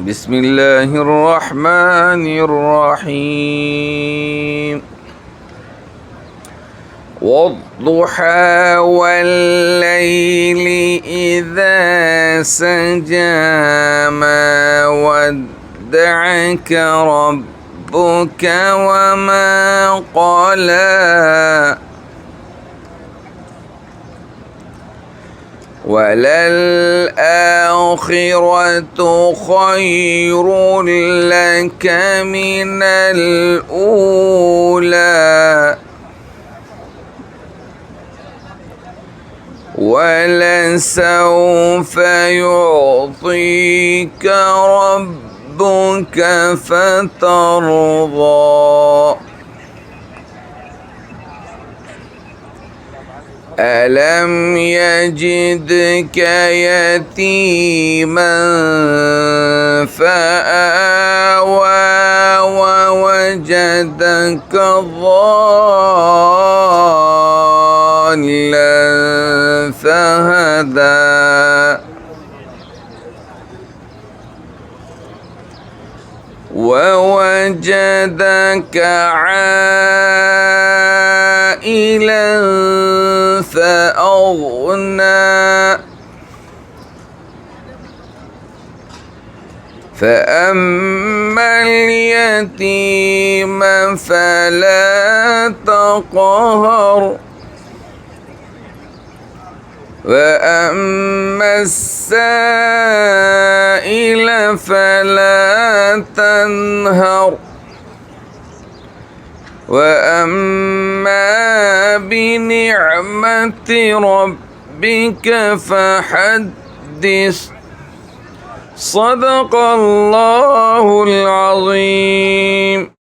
بسم الله الرحمن الرحيم والضحى والليل إذا سجى ما ودعك ربك وما قلى وللآخرة خير لك من الأولى ولسوف يعطيك ربك فترضى ألم يجدك يتيما فآوى ووجدك ضالا فهدى ووجدك عائلا فأغنى فأما اليتيم فلا تقهر وأما السائل فلا تنهر وأما بنعمة ربك فحدث صدق الله العظيم.